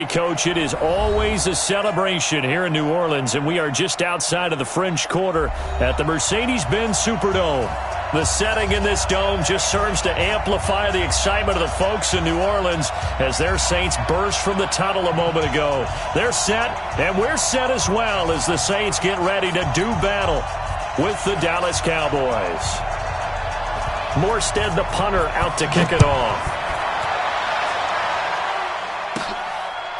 Coach, it is always a celebration here in New Orleans, and we are just outside of the French Quarter at the Mercedes-Benz Superdome. The setting in this dome just serves to amplify the excitement of the folks in New Orleans as their Saints burst from the tunnel a moment ago. They're set, and we're set as well as the Saints get ready to do battle with the Dallas Cowboys. Morstead, the punter, out to kick it off.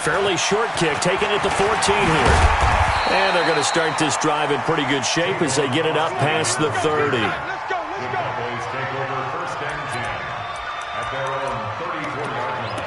Fairly short kick, taking it to 14 here. And they're going to start this drive in pretty good shape as they get it up past the 30. Let's go. Cowboys take over first and 10 at their own 34-yard line.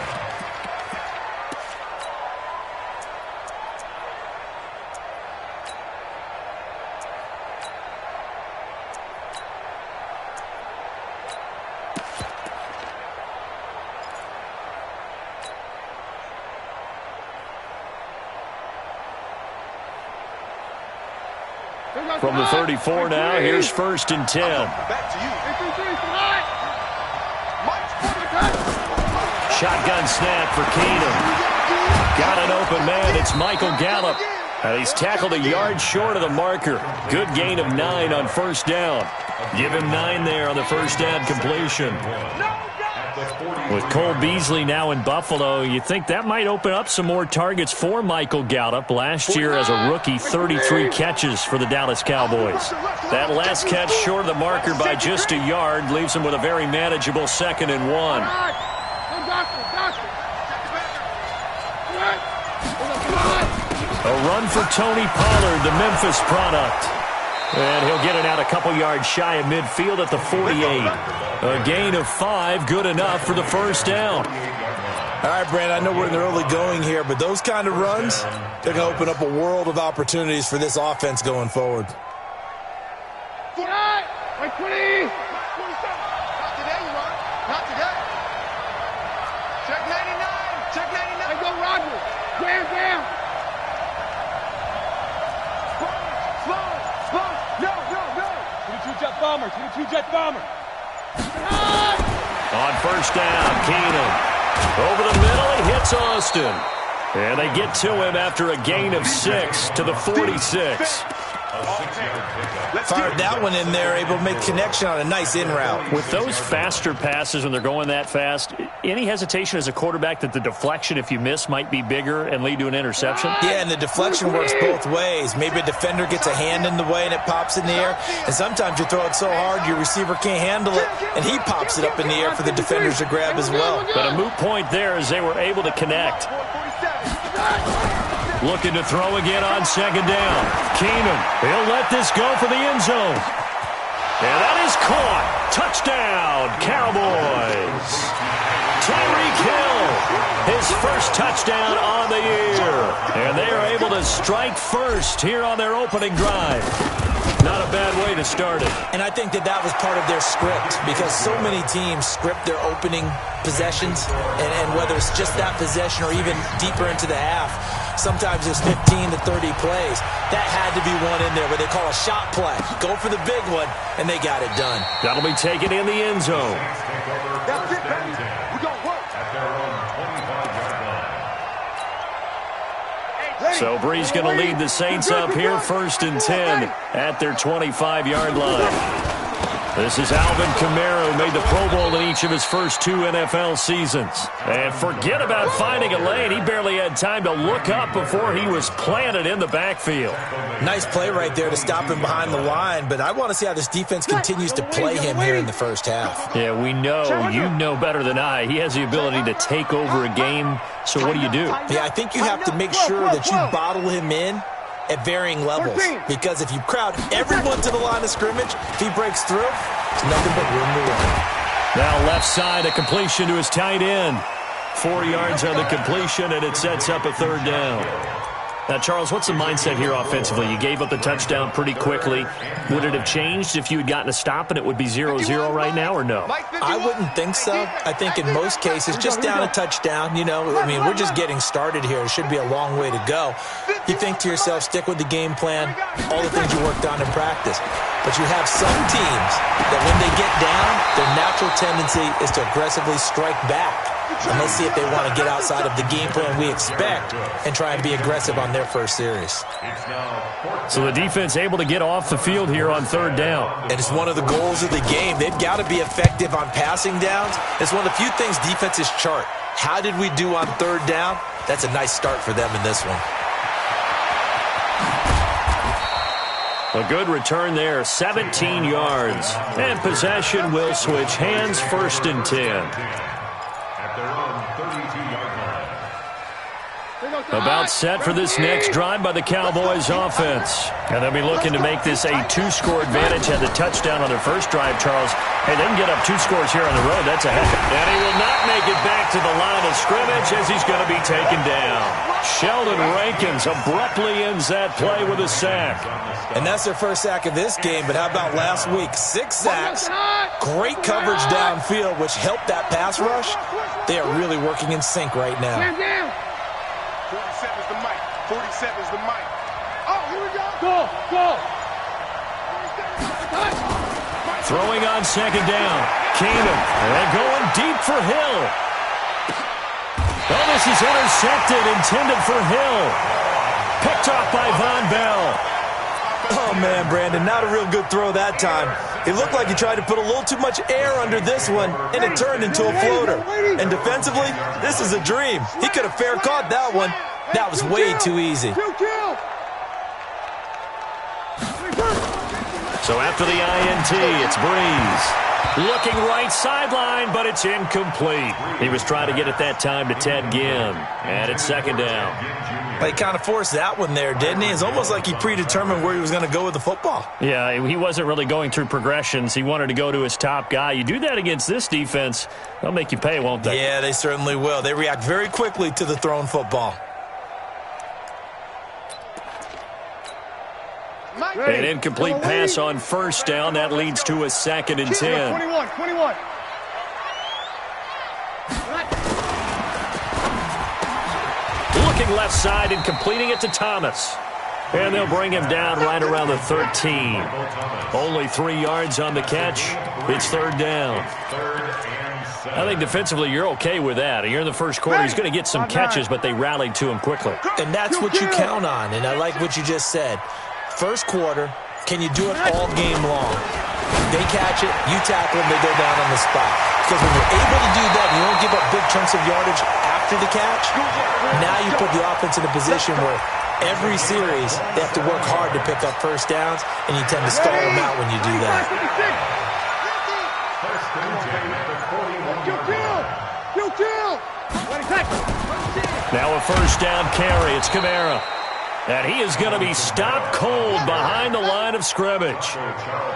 From the 34 now, here's first and 10. Back to you. Shotgun snap for Keenum. Got an open man. It's Michael Gallup. And he's tackled a yard short of the marker. Good gain of 9 on first down. Give him 9 there on the first down completion. With Cole Beasley now in Buffalo, you think that might open up some more targets for Michael Gallup. Last year as a rookie, 33 catches for the Dallas Cowboys. That last catch short of the marker by just a yard leaves him with a very manageable 2nd and 1. A run for Tony Pollard, the Memphis product. And he'll get it out a couple yards shy of midfield at the 48. A gain of 5, good enough for the first down. All right, Brandon, I know we're in the early going here, but those kind of runs, they're going to open up a world of opportunities for this offense going forward. Not today, Ron. Not today. Check 99. Check 99. I go, Roger. Down. Slow. No. 22-jet bomber. 22-jet bomber. On first down, Keenum. Over the middle, he hits Austin. And they get to him after a gain of 6 to the 46. Fired that one in there, able to make connection on a nice in route. With those faster passes when they're going that fast, any hesitation as a quarterback that the deflection, if you miss, might be bigger and lead to an interception? Yeah, and the deflection works both ways. Maybe a defender gets a hand in the way and it pops in the air. And sometimes you throw it so hard your receiver can't handle it, and he pops it up in the air for the defenders to grab as well. But a moot point there as they were able to connect. Looking to throw again on second down. Keenum, he'll let this go for the end zone. And that is caught. Touchdown, Cowboys. Tyreek Hill, his first touchdown on the year. And they are able to strike first here on their opening drive. Not a bad way to start it. And I think that was part of their script, because so many teams script their opening possessions, and whether it's just that possession or even deeper into the half, sometimes it's 15 to 30 plays. That had to be one in there where they call a shot play. Go for the big one, and they got it done. That'll be taken in the end zone. That's it, baby. We're going to work. At their own 25-yard line. So Bree's going to lead the Saints up here, first and 10 at their 25-yard line. This is Alvin Kamara, who made the Pro Bowl in each of his first 2 NFL seasons. And forget about finding a lane. He barely had time to look up before he was planted in the backfield. Nice play right there to stop him behind the line, but I want to see how this defense continues to play him here in the first half. Yeah, we know, you know better than I, he has the ability to take over a game. So what do? Yeah, I think you have to make sure that you bottle him in at varying levels, because if you crowd everyone to the line of scrimmage, if he breaks through, it's nothing but room to run. Now left side, a completion to his tight end. 4 yards on the completion, and it sets up a third down. Now, Charles, what's the mindset here offensively? You gave up the touchdown pretty quickly. Would it have changed if you had gotten a stop and it would be 0-0 right now, or no? I wouldn't think so. I think in most cases, just down a touchdown, we're just getting started here. It should be a long way to go. You think to yourself, stick with the game plan, all the things you worked on in practice. But you have some teams that when they get down, their natural tendency is to aggressively strike back. And let's see if they want to get outside of the game plan we expect and try and be aggressive on their first series. So the defense able to get off the field here on third down. And it's one of the goals of the game. They've got to be effective on passing downs. It's one of the few things defenses chart. How did we do on third down? That's a nice start for them in this one. A good return there, 17 yards. And possession will switch hands, 1st and 10. About set for this next drive by the Cowboys offense. And they'll be looking to make this a 2-score advantage. Had the touchdown on their first drive, Charles. Hey, they can get up 2 scores here on the road. That's a heck. And he will not make it back to the line of scrimmage as he's going to be taken down. Sheldon Rankins abruptly ends that play with a sack. And that's their first sack of this game, but how about last week? 6 sacks, great coverage downfield, which helped that pass rush. They are really working in sync right now. 47's the mic. 47's the mic. Oh, here we go. Go. Throwing on second down. Keenum. And going deep for Hill. Oh, this is intercepted, intended for Hill. Picked off by Von Bell. Oh, man, Brandon, not a real good throw that time. It looked like he tried to put a little too much air under this one, and it turned into a floater. And defensively, this is a dream. He could have fair caught that one. That was way too easy. So after the INT, it's Breeze. Looking right sideline, but it's incomplete. He was trying to get it that time to Ted Ginn. And it's second down. He kind of forced that one there, didn't he? It's almost like he predetermined where he was going to go with the football. Yeah, he wasn't really going through progressions. He wanted to go to his top guy. You do that against this defense, they'll make you pay, won't they? Yeah, they certainly will. They react very quickly to the thrown football. An incomplete pass on first down. That leads to a 2nd and 10. 21. Looking left side and completing it to Thomas. And they'll bring him down right around the 13. Only 3 yards on the catch. It's third down. I think defensively you're okay with that. Here in the first quarter, he's going to get some catches, but they rallied to him quickly. And that's what you count on, and I like what you just said. First quarter, can you do it all game long? They catch it, you tackle them, they go down on the spot. Because when you're able to do that, you don't give up big chunks of yardage after the catch. Now you put the offense in a position where every series they have to work hard to pick up first downs, and you tend to stall them out when you do that. Now a first down carry. It's Kamara. And he is going to be stopped cold behind the line of scrimmage.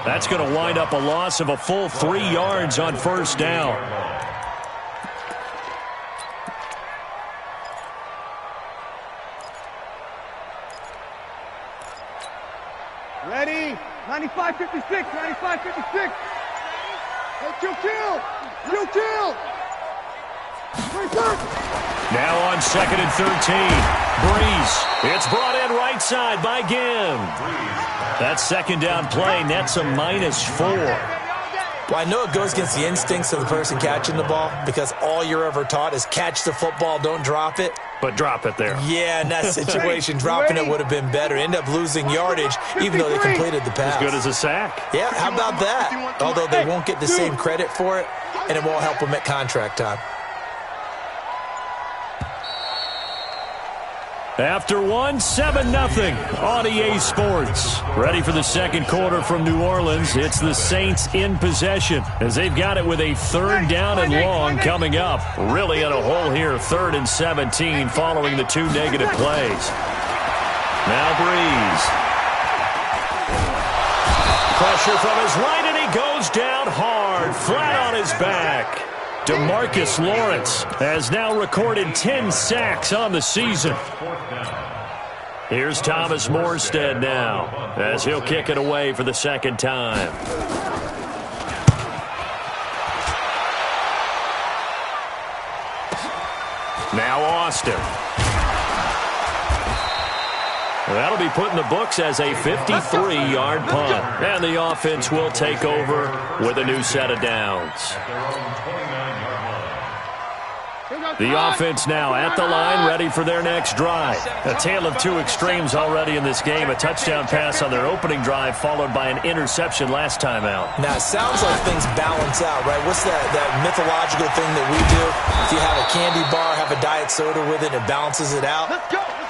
That's going to wind up a loss of a full 3 yards on first down. Ready? 95-56. 95-56. Hey, kill. Now on 2nd and 13. Breeze. It's brought in right side by Ginn. That second down play nets a -4. Well, I know it goes against the instincts of the person catching the ball because all you're ever taught is catch the football, don't drop it. But drop it there. Yeah, in that situation, dropping it would have been better. End up losing yardage even though they completed the pass. As good as a sack. Yeah, how about that? Although they won't get the same credit for it, and it won't help them at contract time. After one, 7-0 on EA Sports. Ready for the second quarter from New Orleans. It's the Saints in possession as they've got it with a third down and long coming up. Really in a hole here, 3rd and 17 following the 2 negative plays. Now Breeze. Pressure from his right, and he goes down hard, flat on his back. DeMarcus Lawrence has now recorded 10 sacks on the season. Here's Thomas Morstead now as he'll kick it away for the second time. Now Austin. That'll be put in the books as a 53-yard punt. And the offense will take over with a new set of downs. The offense now at the line, ready for their next drive. A tale of two extremes already in this game. A touchdown pass on their opening drive, followed by an interception last time out. Now, it sounds like things balance out, right? What's that mythological thing that we do? If you have a candy bar, have a diet soda with it, it balances it out.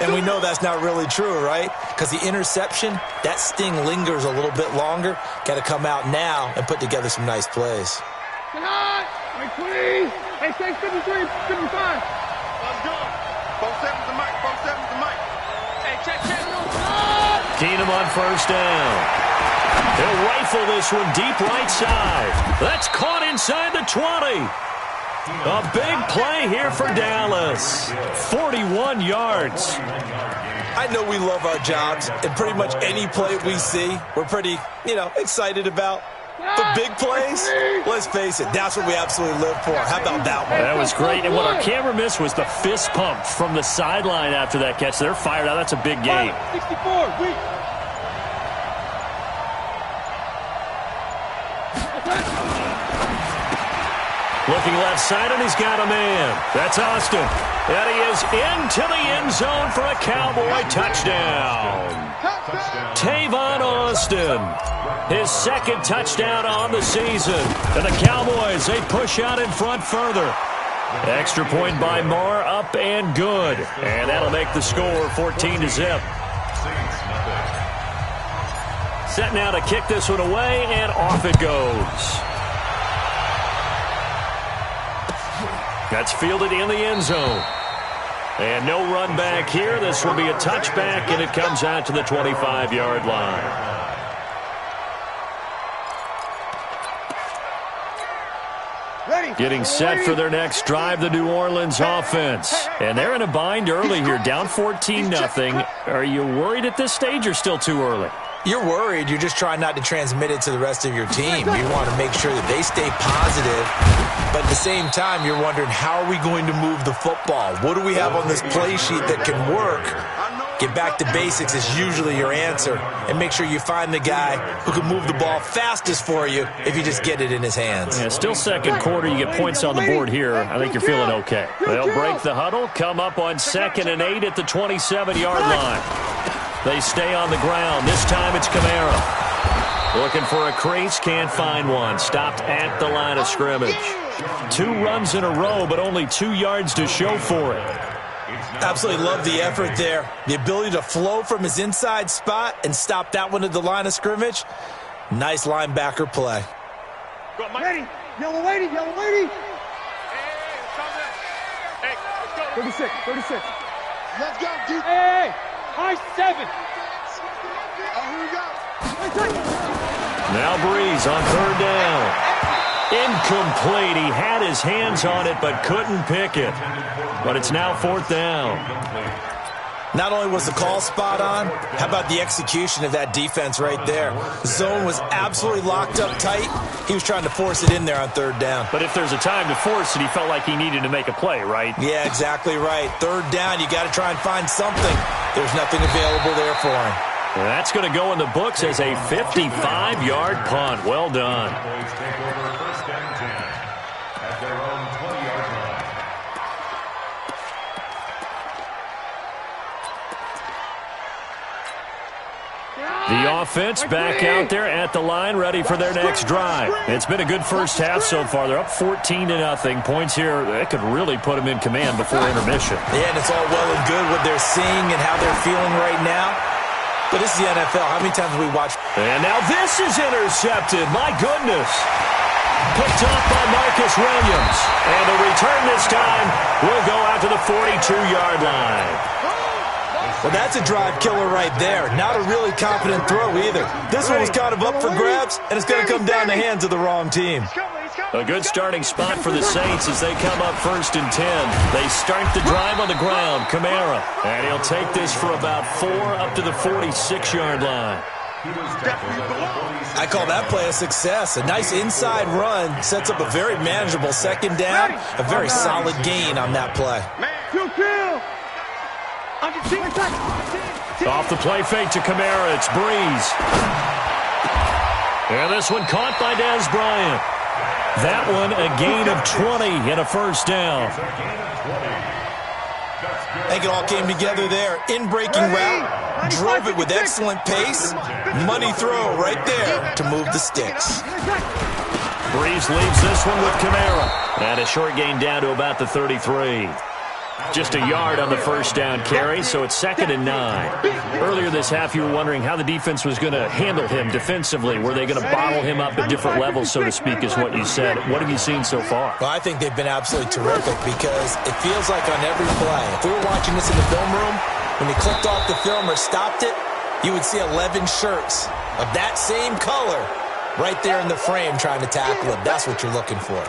And we know that's not really true, right? Because the interception, that sting lingers a little bit longer. Got to come out now and put together some nice plays. Wait, please. Hey, 653, 55. Let's go. 47's the mic. 47's the mic. Hey, check. Keenum on first down. He'll rifle this one deep right side. That's caught inside the 20. A big play here for Dallas. 41 yards. I know we love our jobs, and pretty much any play we see, we're pretty, excited about. But big plays, let's face it, that's what we absolutely live for. How about that one? That was great. And what our camera missed was the fist pump from the sideline after that catch. They're fired out. That's a big game. 64, weak. Looking left side, and he's got a man. That's Austin. And he is into the end zone for a Cowboy touchdown. Tavon Austin, his second touchdown on the season. And the Cowboys, they push out in front further. Extra point by Marr, up and good. And that'll make the score 14-0. Set now to kick this one away, and off it goes. That's fielded in the end zone. And no run back here. This will be a touchback, and it comes out to the 25-yard line. Getting set for their next drive, the New Orleans offense. And they're in a bind early here, down 14-0. Are you worried at this stage or still too early? You're worried. You're just trying not to transmit it to the rest of your team. You want to make sure that they stay positive. But at the same time, you're wondering, how are we going to move the football? What do we have on this play sheet that can work? Get back to basics is usually your answer. And make sure you find the guy who can move the ball fastest for you if you just get it in his hands. Yeah, still second quarter. You get points on the board here. I think you're feeling okay. They'll break the huddle, come up on 2nd and 8 at the 27-yard line. They stay on the ground. This time it's Kamara. Looking for a crease, can't find one. Stopped at the line of scrimmage. 2 runs in a row, but only 2 yards to show for it. Absolutely love the effort there. The ability to flow from his inside spot and stop that one at the line of scrimmage. Nice linebacker play. Ready. Yellow lady. Hey, 36. Let's go, dude. Hey. High 7. Here we go. Now Breeze on 3rd down. Incomplete. He had his hands on it but couldn't pick it. But it's now 4th down. Not only was the call spot on, how about the execution of that defense right there? The zone was absolutely locked up tight. He was trying to force it in there on 3rd down. But if there's a time to force it, he felt like he needed to make a play, right? Yeah, exactly right. 3rd down, you got to try and find something. There's nothing available there for him. That's going to go in the books as a 55-yard punt. Well done. The offense back out there at the line, ready for their next drive. It's been a good first half so far. They're up 14-0. Points here, that could really put them in command before intermission. Yeah, and it's all well and good what they're seeing and how they're feeling right now. But this is the NFL. How many times have we watched? And now this is intercepted. My goodness. Picked off by Marcus Williams. And the return this time will go out to the 42-yard line. Well, that's a drive killer right there. Not a really confident throw either. This one was kind of up for grabs, and it's going to come down the hands of the wrong team. A good starting spot for the Saints as they come up 1st and 10. They start the drive on the ground. Kamara. And he'll take this for about 4 up to the 46-yard line. I call that play a success. A nice inside run sets up a very manageable 2nd down. A very solid gain on that play. Off the play fake to Kamara. It's Breeze. And this one caught by Dez Bryant. That one a gain of 20 and a first down. I think it all came together there. In-breaking route, drove it with excellent pace. Money throw right there to move the sticks. Breeze leaves this one with Kamara. And a short gain down to about the 33. Just a yard on the first down carry, so it's 2nd and 9. Earlier this half, you were wondering how the defense was going to handle him defensively. Were they going to bottle him up at different levels, so to speak, is what you said. What have you seen so far? Well, I think they've been absolutely terrific because it feels like on every play, if we were watching this in the film room, when they clicked off the film or stopped it, you would see 11 shirts of that same color right there in the frame trying to tackle him. That's what you're looking for.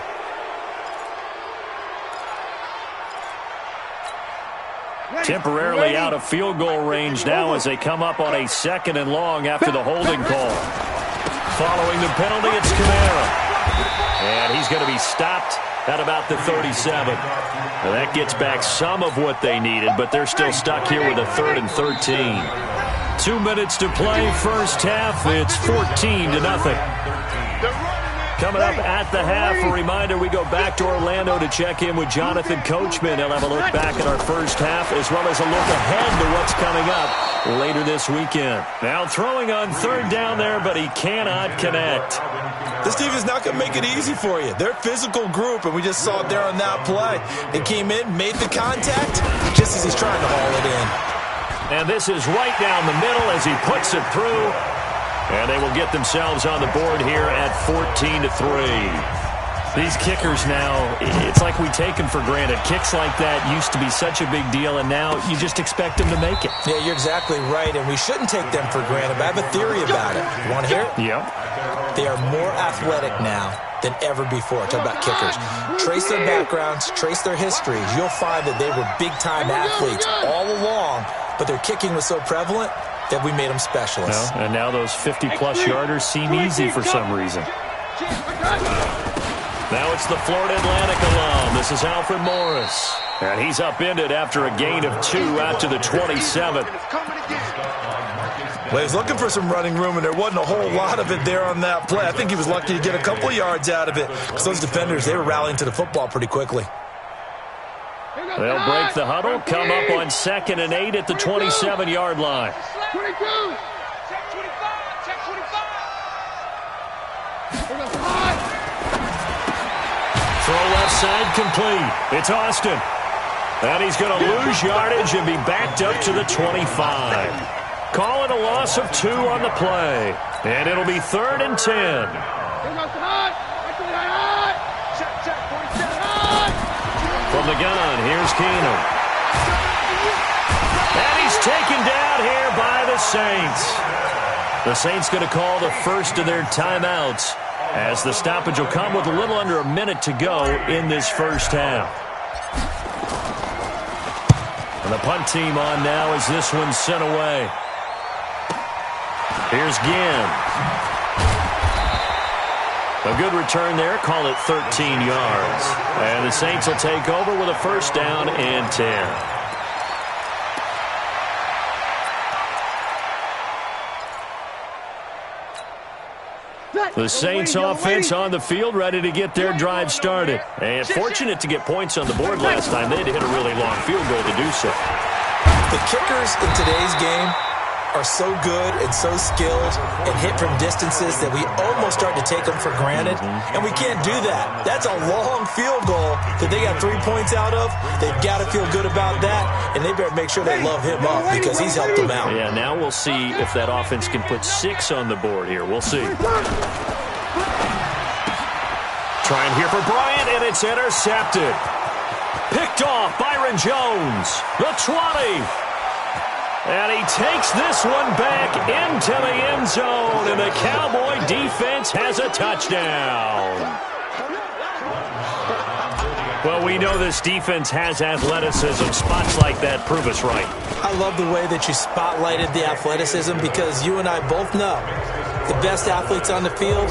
Temporarily out of field goal range now as they come up on a 2nd and long after the holding call. Following the penalty, it's Kamara. And he's going to be stopped at about the 37. Now that gets back some of what they needed, but they're still stuck here with a 3rd and 13. 2 minutes to play, first half. It's 14-0. Coming up at the half, a reminder, we go back to Orlando to check in with Jonathan Coachman. He'll have a look back at our first half as well as a look ahead to what's coming up later this weekend. Now throwing on 3rd down there, but he cannot connect. This team is not going to make it easy for you. They're a physical group, and we just saw it there on that play. They came in, made the contact, just as he's trying to haul it in. And this is right down the middle as he puts it through. And they will get themselves on the board here at 14-3. These kickers now, it's like we take them for granted. Kicks like that used to be such a big deal, and now you just expect them to make it. Yeah, you're exactly right, and we shouldn't take them for granted. But I have a theory about it. You want to hear it? Yep. They are more athletic now than ever before. Talk about kickers. Trace their backgrounds, trace their histories. You'll find that they were big-time athletes all along, but their kicking was so prevalent that we made them specialists. Well, and now those 50-plus yarders seem easy for some reason. Now it's the Florida Atlantic alum. This is Alfred Morris. And he's upended after a gain of 2 out to the 27. Well, he was looking for some running room, and there wasn't a whole lot of it there on that play. I think he was lucky to get a couple yards out of it because those defenders, they were rallying to the football pretty quickly. They'll break the huddle, come up on 2nd and 8 at the 27-yard line. 22. Check 25. Check 25. Throw left side complete. It's Austin. And he's going to lose yardage and be backed up to the 25. Call it a loss of 2 on the play. And it'll be 3rd and 10. From the gun, here's Keenum. And he's taken down here by the Saints. The Saints going to call the first of their timeouts as the stoppage will come with a little under a minute to go in this first half. And the punt team on now as this one's sent away. Here's Ginn. A good return there. Call it 13 yards. And the Saints will take over with a first down and 10. The Saints offense on the field, ready to get their drive started. And fortunate to get points on the board last time. They had to hit a really long field goal to do so. The kickers in today's game are so good and so skilled and hit from distances that we almost start to take them for granted. And we can't do that. That's a long field goal that they got 3 points out of. They've got to feel good about that, and they better make sure they love him up because he's helped them out. Yeah, now we'll see if that offense can put 6 on the board here. We'll see. Trying here for Bryant, and it's intercepted. Picked off Byron Jones. The 20. And he takes this one back into the end zone, and the Cowboy defense has a touchdown. Well, we know this defense has athleticism. Spots like that prove us right. I love the way that you spotlighted the athleticism because you and I both know the best athletes on the field,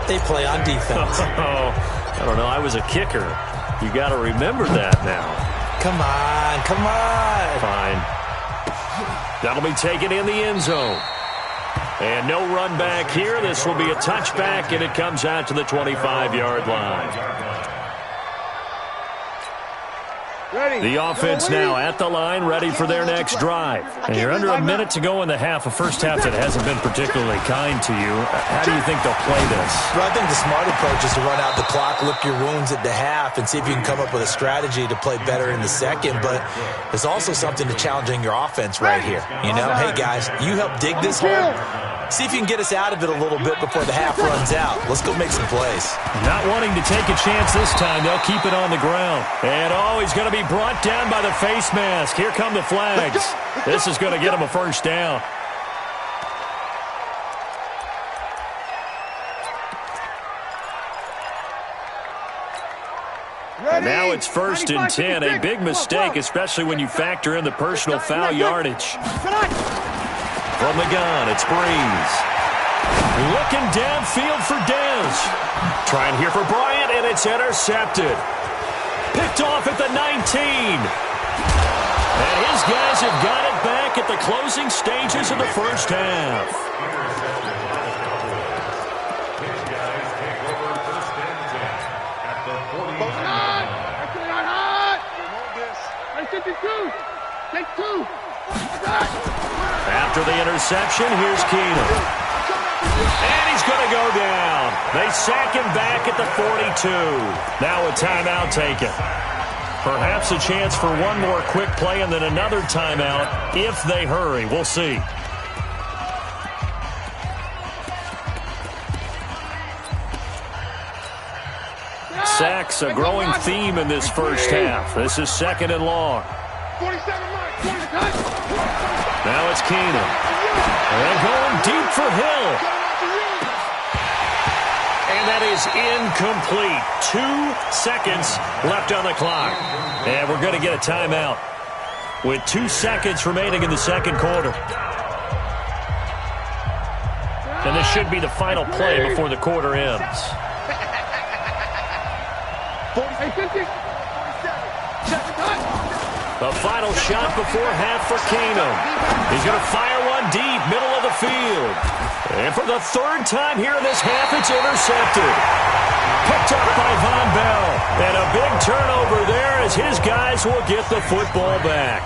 they play on defense. I don't know. I was a kicker. You got to remember that now. Come on, come on. Fine. That'll be taken in the end zone. And no run back here. This will be a touchback, and it comes out to the 25-yard line. The offense now at the line, ready for their next drive. And you're under a minute to go in the half, a first half that hasn't been particularly kind to you. How do you think they'll play this? Well, I think the smart approach is to run out the clock, lick your wounds at the half, and see if you can come up with a strategy to play better in the second. But there's also something to challenging your offense right here. You know, hey, guys, you help dig this hole. See if you can get us out of it a little bit before the half runs out. Let's go make some plays. Not wanting to take a chance this time, they'll keep it on the ground. And, he's going to be brought down by the face mask. Here come the flags. This is going to get him a first down. And now it's 1st and 10. A big mistake, especially when you factor in the personal foul yardage. From the gun, it's Breeze. Looking downfield for Dez. Trying here for Bryant, and it's intercepted. Picked off at the 19. And his guys have got it back at the closing stages of the first half. Take two. After the interception, here's Keenum. And he's going to go down. They sack him back at the 42. Now a timeout taken. Perhaps a chance for one more quick play and then another timeout if they hurry. We'll see. Sacks, a growing theme in this first half. This is 2nd and long. 47 marks. Now it's Keenum. And going deep for Hill. And that is incomplete. 2 seconds left on the clock. And we're going to get a timeout with 2 seconds remaining in the second quarter. And this should be the final play before the quarter ends. The final shot before half for Keenum. He's going to fire one deep, middle of the field. And for the 3rd time here in this half, it's intercepted. Picked up by Von Bell. And a big turnover there as his guys will get the football back.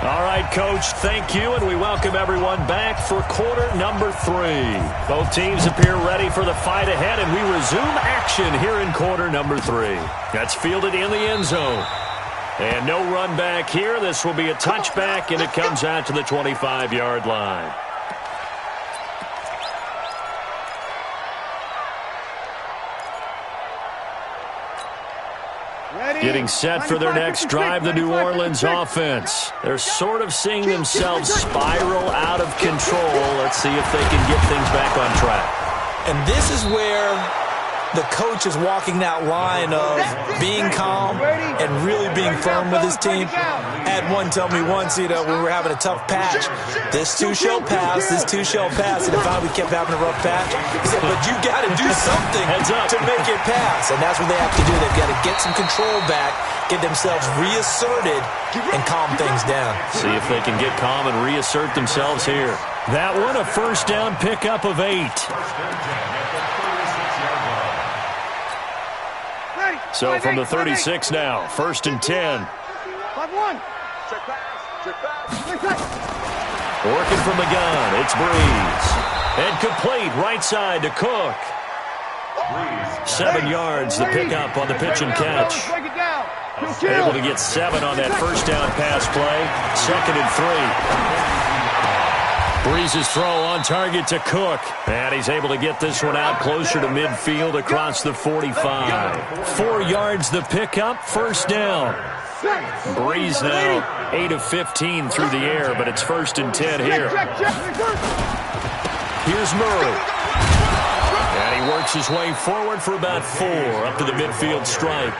All right, Coach, thank you, and we welcome everyone back for quarter number 3. Both teams appear ready for the fight ahead, and we resume action here in quarter number 3. That's fielded in the end zone. And no run back here. This will be a touchback, and it comes out to the 25-yard line. Getting set for their next drive, the New Orleans offense. They're sort of seeing themselves spiral out of control. Let's see if they can get things back on track. And this is where the coach is walking that line of being calm and really being firm with his team. I had one tell me once, when we were having a tough patch, this too shall pass, this too shall pass. And if we kept having a rough patch, he said, but you got to do something to make it pass. And that's what they have to do. They've got to get some control back, get themselves reasserted, and calm things down. See if they can get calm and reassert themselves here. That one, a first down pickup of 8. So from the 36 now, 1st and 10. 5-1. Working from the gun, it's Breeze. And complete right side to Cook. 7 yards, the pickup on the pitch and catch. Able to get 7 on that first down pass play. 2nd and 3. Breeze's throw on target to Cook. And he's able to get this one out closer to midfield across the 45. 4 yards the pickup, first down. Breeze now 8 of 15 through the air, but it's 1st and 10 here. Here's Murray. And he works his way forward for about 4 up to the midfield stripe.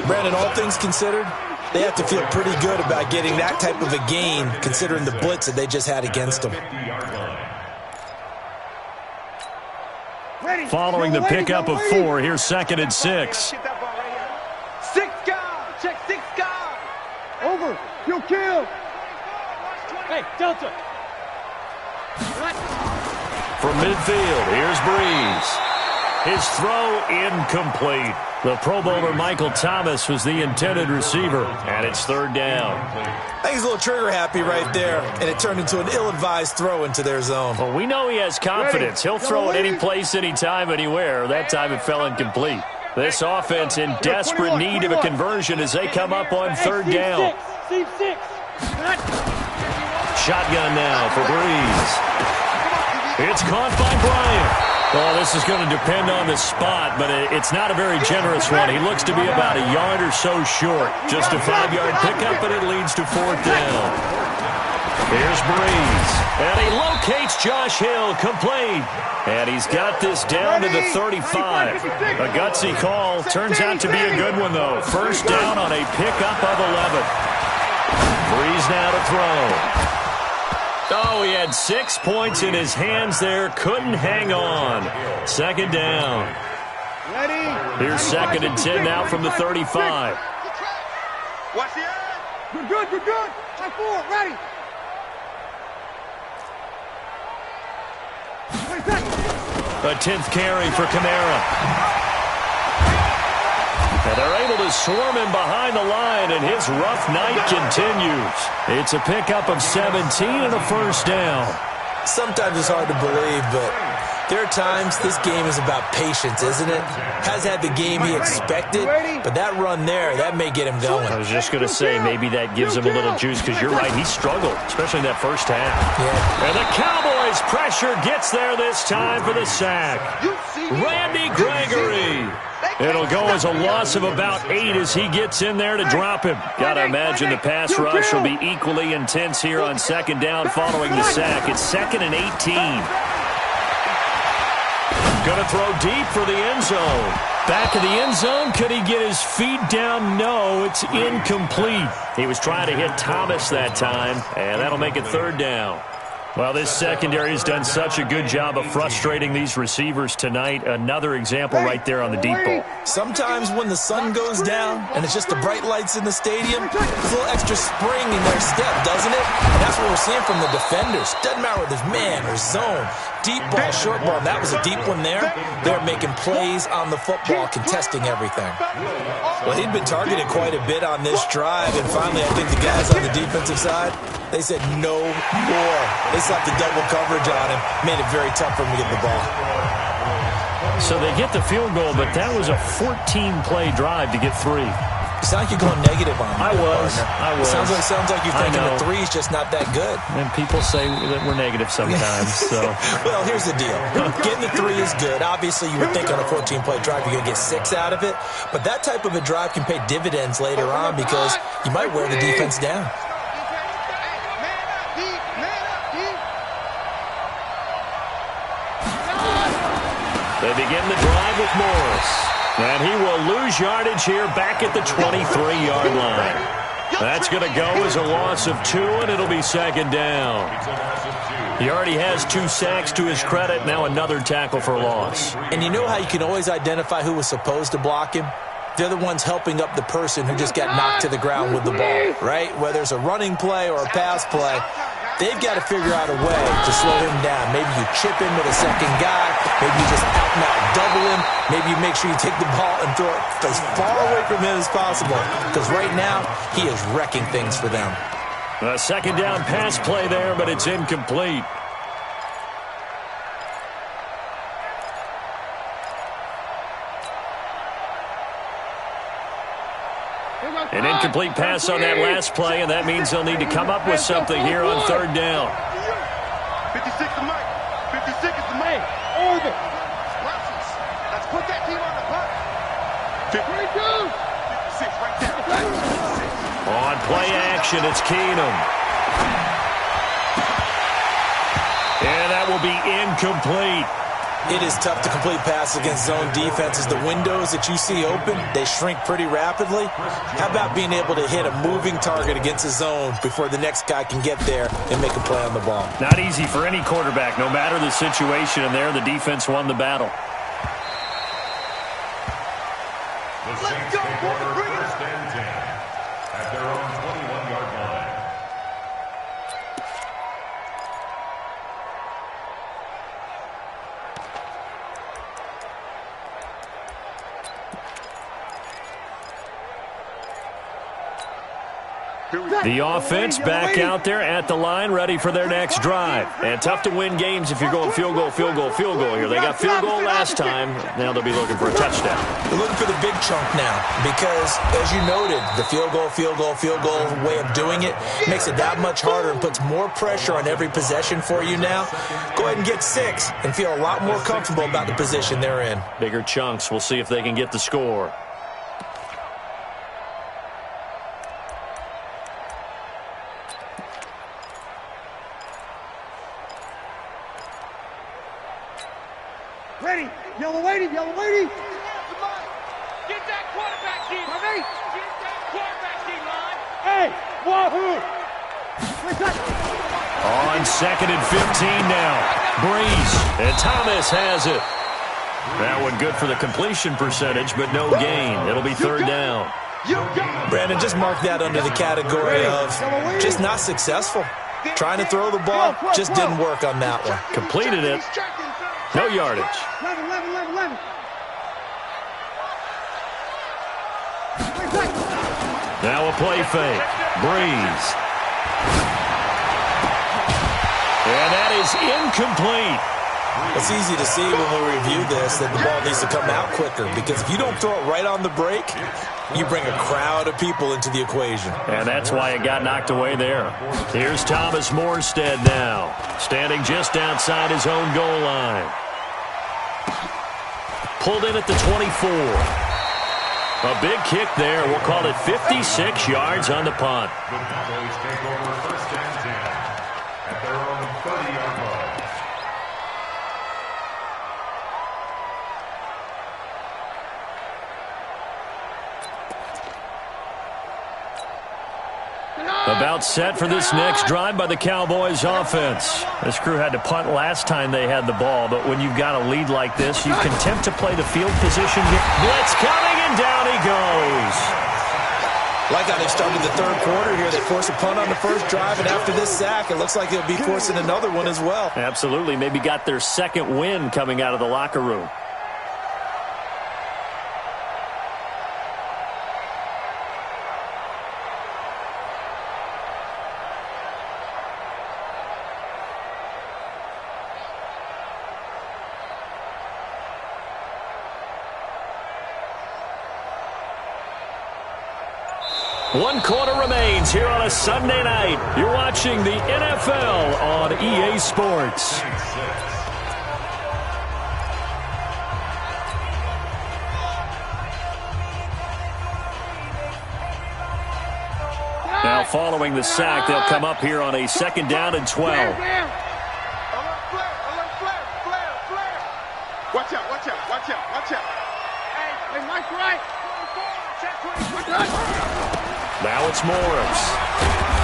Brandon, all things considered, they have to feel pretty good about getting that type of a gain, considering the blitz that they just had against them. Following the pickup of 4, here's 2nd and 6. 6 guard. Check 6 guard. Over. Kill. Hey, Delta. From midfield, here's Breeze. His throw incomplete. The Pro Bowler Michael Thomas was the intended receiver, and it's third down. I think he's a little trigger happy right there, and it turned into an ill-advised throw into their zone. Well, we know he has confidence. He'll throw it any place, anytime, anywhere. That time it fell incomplete. This offense in desperate need of a conversion as they come up on third down. Shotgun now for Breeze. It's caught by Bryant. Well, this is going to depend on the spot, but it's not a very generous one. He looks to be about a yard or so short. Just a 5-yard pickup, and it leads to fourth down. Here's Breeze. And he locates Josh Hill, complete. And he's got this down to the 35. A gutsy call. Turns out to be a good one, though. First down on a pickup of 11. Breeze now to throw. Oh, he had 6 points in his hands there. Couldn't hang on. Second down. Here's second and 10 now from the 35. Watch the eye. Good. High forward, ready. A 10th carry for Kamara. And they're able to swarm him behind the line, and his rough night continues. It's a pickup of 17 and a first down. Sometimes it's hard to believe, but there are times this game is about patience, isn't it? Has had the game he expected, but that run there, that may get him going. I was just going to say, maybe that gives him a little juice, because you're right, he struggled, especially in that first half. Yeah. And the Cowboys' pressure gets there this time for the sack. Randy Gregory. It'll go as a loss of about 8 as he gets in there to drop him. Got to imagine the pass rush will be equally intense here on second down following the sack. It's 2nd and 18. Going to throw deep for the end zone. Back of the end zone. Could he get his feet down? No, it's incomplete. He was trying to hit Thomas that time, and that'll make it third down. Well, this secondary has done such a good job of frustrating these receivers tonight. Another example right there on the deep ball. Sometimes when the sun goes down and it's just the bright lights in the stadium, there's a little extra spring in their step, doesn't it? And that's what we're seeing from the defenders. Doesn't matter whether it's man or zone. Deep ball, short ball. That was a deep one there. They're making plays on the football, contesting everything. Well, he'd been targeted quite a bit on this drive, and finally I think the guys on the defensive side, they said no more. They slapped the double coverage on him, made it very tough for him to get the ball. So they get the field goal, but that was a 14-play drive to get 3. You sound like you're going negative on him. I was. Sounds like you're thinking the 3's just not that good. And people say that we're negative sometimes. So. Well, here's the deal. Getting the 3 is good. Obviously, you would think on a 14-play drive you're going to get 6 out of it. But that type of a drive can pay dividends later on because you might wear the defense down. They begin the drive with Morris. And he will lose yardage here back at the 23-yard line. That's going to go as a loss of 2, and it'll be second down. He already has 2 sacks to his credit, now another tackle for loss. And you know how you can always identify who was supposed to block him? They're the ones helping up the person who just got knocked to the ground with the ball, right? Whether it's a running play or a pass play, they've got to figure out a way to slow him down. Maybe you chip him with a second guy. Maybe you just out-and-out double him. Maybe you make sure you take the ball and throw it as far away from him as possible. Because right now, he is wrecking things for them. A second down pass play there, but it's incomplete. An incomplete pass on that last play, and that means they'll need to come up with something here on third down. 56 to Mike. 56 is to Mike. Over. Let's put that team on the clock. 52. 56 right there. On play action, it's Keenum. And that will be incomplete. It is tough to complete passes against zone defenses. The windows that you see open, they shrink pretty rapidly. How about being able to hit a moving target against a zone before the next guy can get there and make a play on the ball? Not easy for any quarterback, no matter the situation, and there the defense won the battle. Let's go, boys. Bring it. First and 10 at their own 21-yard line. The offense back out there at the line, ready for their next drive. And tough to win games if you're going field goal, field goal, field goal here. They got field goal last time. Now they'll be looking for a touchdown. They're looking for the big chunk now because, as you noted, the field goal, field goal, field goal way of doing it makes it that much harder and puts more pressure on every possession for you now. Go ahead and get 6 and feel a lot more comfortable about the position they're in. Bigger chunks. We'll see if they can get the score. Ready. Yellow waiting. Yellow waiting. Get that quarterback team. Ready? Get that quarterback team line. Hey, wahoo. On 2nd and 15 now. Breeze. And Thomas has it. That one good for the completion percentage, but no gain. It'll be 3rd down. Brandon, just mark that under the category of just not successful. Trying to throw the ball, just didn't work on that one. Completed it. No yardage. 11. Now a play fake. Breeze. And that is incomplete. It's easy to see when we review this that the ball needs to come out quicker because if you don't throw it right on the break, you bring a crowd of people into the equation. And that's why it got knocked away there. Here's Thomas Morstead now, standing just outside his own goal line. Pulled in at the 24. A big kick there. We'll call it 56 yards on the punt. The Cowboys take over 1st and 10 at their own 30-yard line. About set for this next drive by the Cowboys offense. This crew had to punt last time they had the ball, but when you've got a lead like this, you can attempt to play the field position. Blitz coming, and down he goes. Like how they started the 3rd quarter here. They forced a punt on the 1st drive, and after this sack, it looks like they'll be forcing another one as well. Absolutely. Maybe got their 2nd win coming out of the locker room. One quarter remains here on a Sunday night. You're watching the NFL on EA Sports. Now following the sack, they'll come up here on a 2nd down and 12. Flare. Watch out. Hey, Mike's right. Now it's Morris.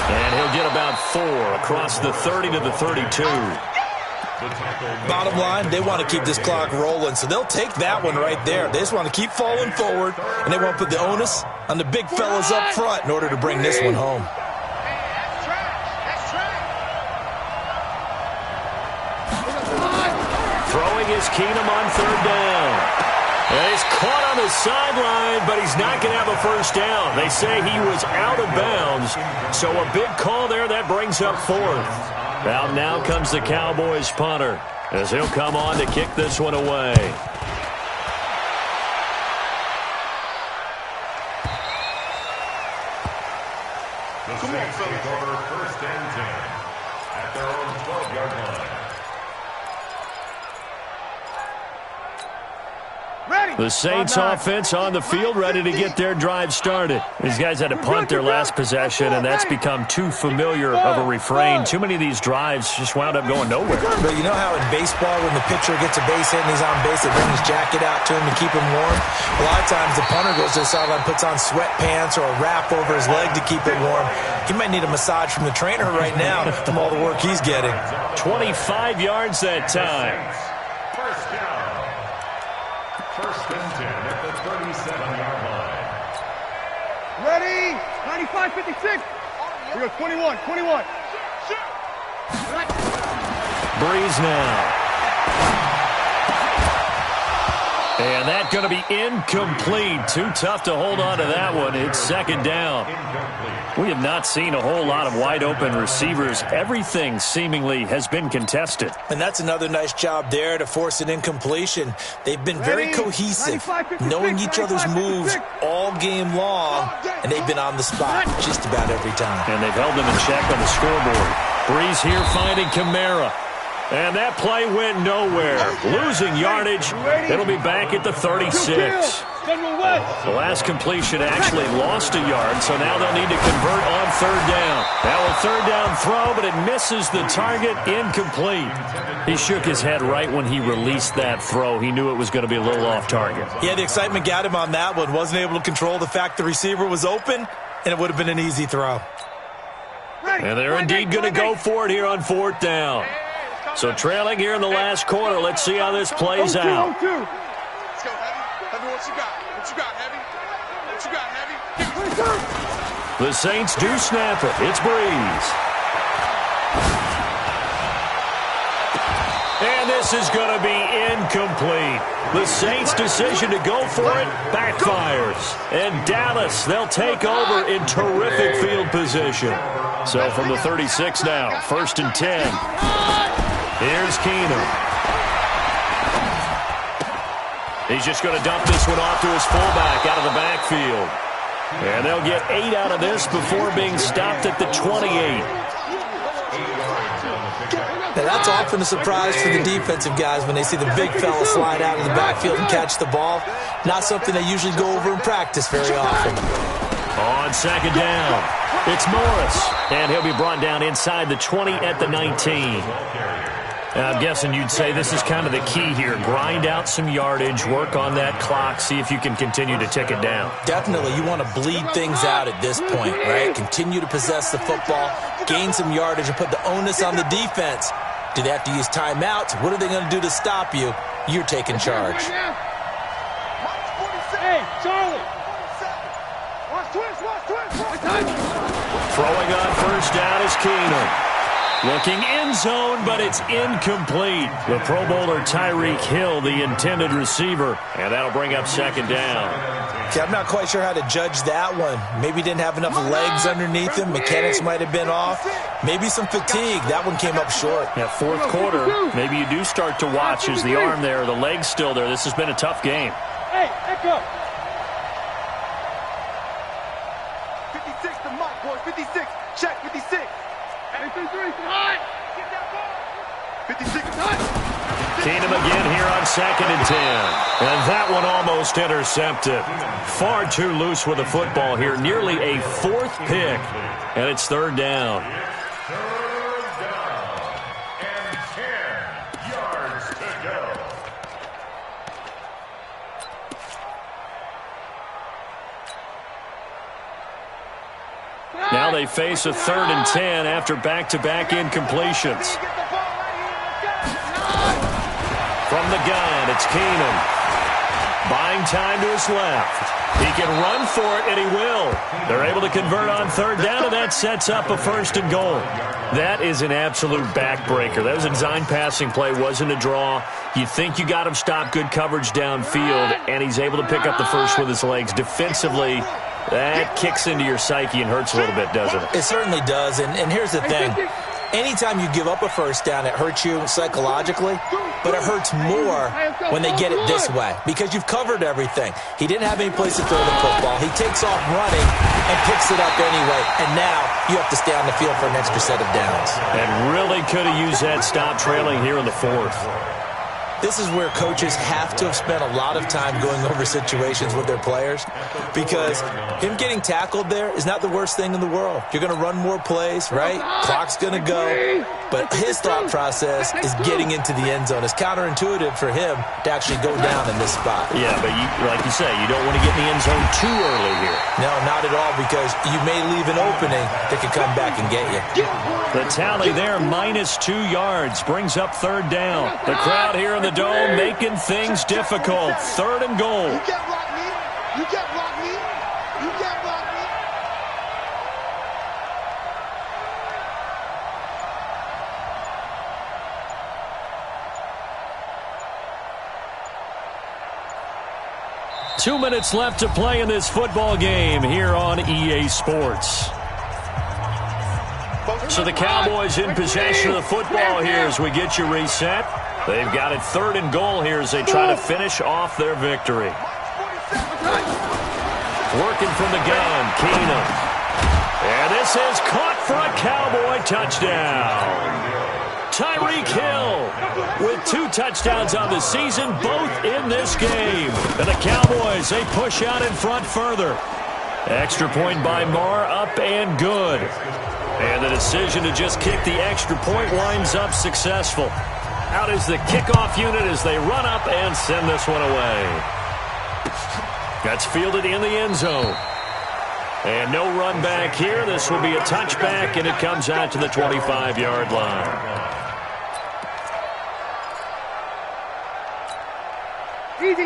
And he'll get about 4 across the 30 to the 32. Bottom line, they want to keep this clock rolling, so they'll take that one right there. They just want to keep falling forward, and they want to put the onus on the big fellas up front in order to bring this one home. Throwing is Keenum on 3rd down. And he's caught on the sideline, but he's not going to have a 1st down. They say he was out of bounds, so a big call there that brings up 4th. Out now comes the Cowboys punter as he'll come on to kick this one away. The Saints take over 1st and 10 at their own 12-yard line. The Saints offense on the field ready to get their drive started. These guys had to punt their last possession, and that's become too familiar of a refrain. Too many of these drives just wound up going nowhere. But you know how in baseball when the pitcher gets a base hit and he's on base, they bring his jacket out to him to keep him warm? A lot of times the punter goes to the sideline, puts on sweatpants or a wrap over his leg to keep it warm. He might need a massage from the trainer right now from all the work he's getting. 25 yards that time. 1st down. 1st and 10 at the 37-yard line. Ready? 95-56. We go 21. Breeze now. And that's going to be incomplete. Too tough to hold on to that one. It's second down. We have not seen a whole lot of wide-open receivers. Everything seemingly has been contested. And that's another nice job there to force an incompletion. They've been very cohesive, knowing each other's moves all game long, and they've been on the spot just about every time. And they've held them in check on the scoreboard. Breeze here finding Kamara. And that play went nowhere. Losing yardage. It'll be back at the 36. The last completion actually lost a yard, so now they'll need to convert on third down. Now a third down throw, but it misses the target. Incomplete. He shook his head right when he released that throw. He knew it was going to be a little off target. Yeah, the excitement got him on that one. Wasn't able to control the fact the receiver was open, and it would have been an easy throw. And they're indeed going to go for it here on fourth down. So trailing here in the last quarter. Let's see how this plays out. Let's go, Heavy. Heavy, what you got? What you got, Heavy? What you got, Heavy? The Saints do snap it. It's Breeze. And this is going to be incomplete. The Saints' decision to go for it backfires. And Dallas, they'll take over in terrific field position. So from the 36 now, 1st and 10. Here's Keenum. He's just going to dump this one off to his fullback out of the backfield. And they'll get 8 out of this before being stopped at the 28. Now that's often a surprise for the defensive guys when they see the big fella slide out of the backfield and catch the ball. Not something they usually go over in practice very often. On second down, it's Morris. And he'll be brought down inside the 20 at the 19. I'm guessing you'd say this is kind of the key here. Grind out some yardage, work on that clock, see if you can continue to tick it down. Definitely. You want to bleed things out at this point, right? Continue to possess the football, gain some yardage, and put the onus on the defense. Do they have to use timeouts? What are they going to do to stop you? You're taking charge. Hey, Charlie. Watch twist. Throwing on first down is Keenum. Looking end zone, but it's incomplete. The Pro Bowler Tyreek Hill, the intended receiver, and that'll bring up second down. Okay, I'm not quite sure how to judge that one. Maybe didn't have enough legs underneath him. Mechanics might have been off. Maybe some fatigue. That one came up short. Yeah, fourth quarter, maybe you do start to watch as the arm there, the leg's still there. This has been a tough game. Hey, echo. 56 to Mike, boys. 56. Check, 56. 56. Keenum again here on 2nd and 10. And that one almost intercepted. Far too loose with the football here. Nearly a 4th pick. And it's 3rd down. Third down and 10 yards to go. Now they face a 3rd and 10 after back-to-back incompletions. From the gun, it's Keenum. Buying time to his left. He can run for it, and he will. They're able to convert on 3rd down, and that sets up a 1st and goal. That is an absolute backbreaker. That was a design passing play, wasn't a draw. You think you got him stopped, good coverage downfield, and he's able to pick up the first with his legs. Defensively, that kicks into your psyche and hurts a little bit, doesn't it? It certainly does, and here's the thing. Anytime you give up a first down, it hurts you psychologically, but it hurts more when they get it this way because you've covered everything. He didn't have any place to throw the football. He takes off running and picks it up anyway, and now you have to stay on the field for an extra set of downs. And really could have used that stop trailing here in the 4th. This is where coaches have to have spent a lot of time going over situations with their players because him getting tackled there is not the worst thing in the world. You're going to run more plays, right? Clock's going to go. But his thought process is getting into the end zone. It's counterintuitive for him to actually go down in this spot. Yeah, but like you say, you don't want to get in the end zone too early here. No, not at all, because you may leave an opening that could come back and get you. The tally there, -2 yards, brings up 3rd down. The crowd here in the Dome making things difficult. 3rd and goal. You can't block me. You can't block me. You can't block me. 2 minutes left to play in this football game here on EA Sports. So the Cowboys in possession of the football here as we get you reset. They've got it 3rd and goal here as they try to finish off their victory. Working from the gun, Keenum. And this is caught for a Cowboy touchdown. Tyreek Hill with 2 touchdowns on the season, both in this game. And the Cowboys, they push out in front further. Extra point by Marr, up and good. And the decision to just kick the extra point winds up successful. Out is the kickoff unit as they run up and send this one away. That's fielded in the end zone. And no run back here. This will be a touchback, and it comes out to the 25-yard line.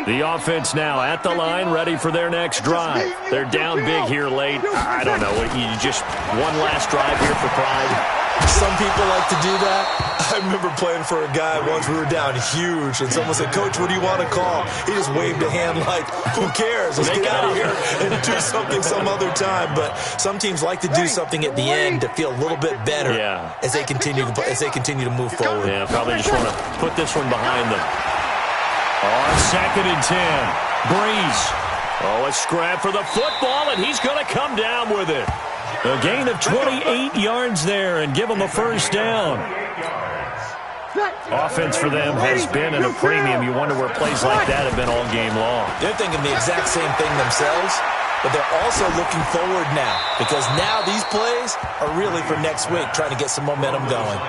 The offense now at the line, ready for their next drive. They're down big here late. I don't know. You just one last drive here for pride. Some people like to do that. I remember playing for a guy once. We were down huge, and someone said, "Coach, what do you want to call?" He just waved a hand like, "Who cares? Let's get out of here and do something some other time." But some teams like to do something at the end to feel a little bit better as they continue to move forward. Yeah, probably just want to put this one behind them. On 2nd and 10, Breeze. Oh, a scrap for the football, and he's going to come down with it. A gain of 28 yards there and give them a first down. Offense for them has been at a premium. You wonder where plays like that have been all game long. They're thinking the exact same thing themselves, but they're also looking forward now because now these plays are really for next week, trying to get some momentum going.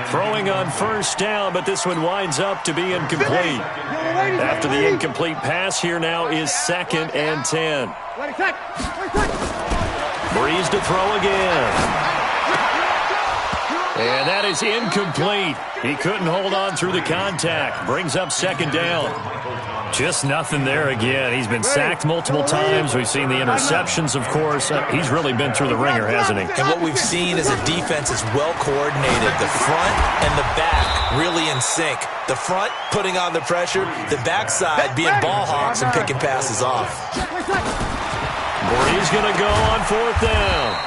Throwing on first down, but this one winds up to be incomplete. After the incomplete pass, here now is 2nd and 10. Breeze to throw again. And that is incomplete. He couldn't hold on through the contact. Brings up 2nd down. Just nothing there again. He's been sacked multiple times. We've seen the interceptions, of course. He's really been through the ringer, hasn't he? And what we've seen is a defense is well coordinated. The front and the back really in sync. The front putting on the pressure. The backside being ball hawks and picking passes off. Breeze going to go on 4th down.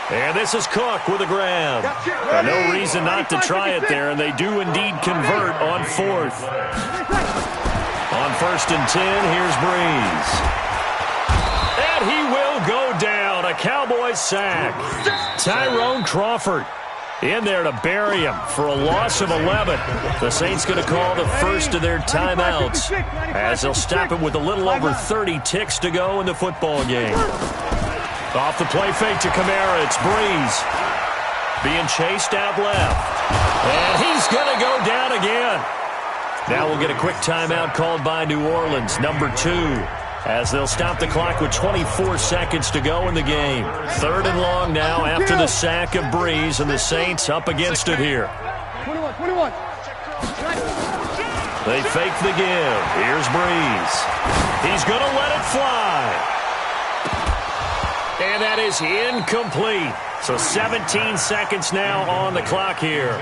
And this is Cook with a grab. No reason not to try it there, and they do indeed convert on 4th. On 1st and 10, here's Breeze. And he will go down. A Cowboys sack. Tyrone Crawford in there to bury him for a loss of 11. The Saints going to call the first of their timeouts as they'll stop it with a little over 30 ticks to go in the football game. Off the play fake to Kamara, it's Breeze. Being chased out left. And he's going to go down again. Now we'll get a quick timeout called by New Orleans, number 2, as they'll stop the clock with 24 seconds to go in the game. 3rd and long now after the sack of Breeze, and the Saints up against it here. 21. They fake the give. Here's Breeze. He's going to let it fly. And that is incomplete. So 17 seconds now on the clock here.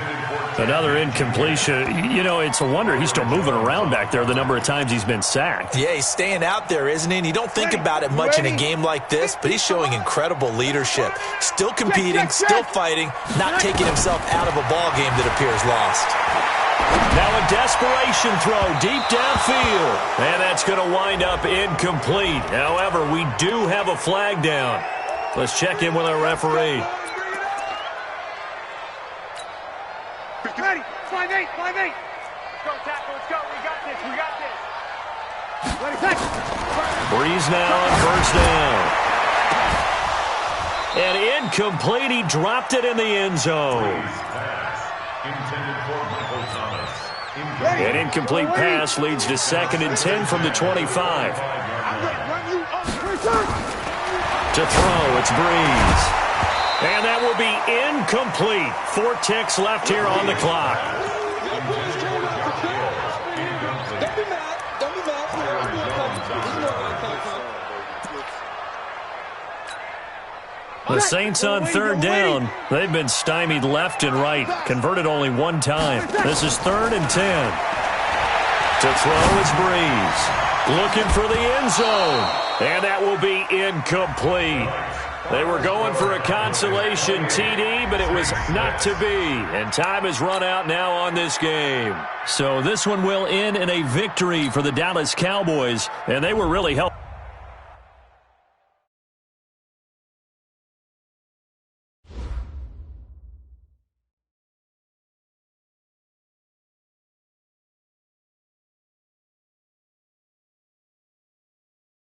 Another incompletion. You know, it's a wonder he's still moving around back there the number of times he's been sacked. Yeah, he's staying out there, isn't he? And you don't think about it much in a game like this, but he's showing incredible leadership. Still competing, still fighting, not taking himself out of a ball game that appears lost. Now a desperation throw deep downfield. And that's going to wind up incomplete. However, we do have a flag down. Let's check in with our referee. Ready, 5-8. Go, tackle, let's go. We got this. Ready, set. Breeze now on first down. And incomplete. He dropped it in the end zone. An incomplete pass leads to 2nd and 10 from the 25. To throw, it's Breeze. And that will be incomplete. 4 ticks left here on the clock. The Saints on 3rd down. They've been stymied left and right. Converted only 1 time. This is 3rd and 10. To throw, it's Breeze. Looking for the end zone. And that will be incomplete. They were going for a consolation TD, but it was not to be. And time has run out now on this game. So this one will end in a victory for the Dallas Cowboys. And they were really helped.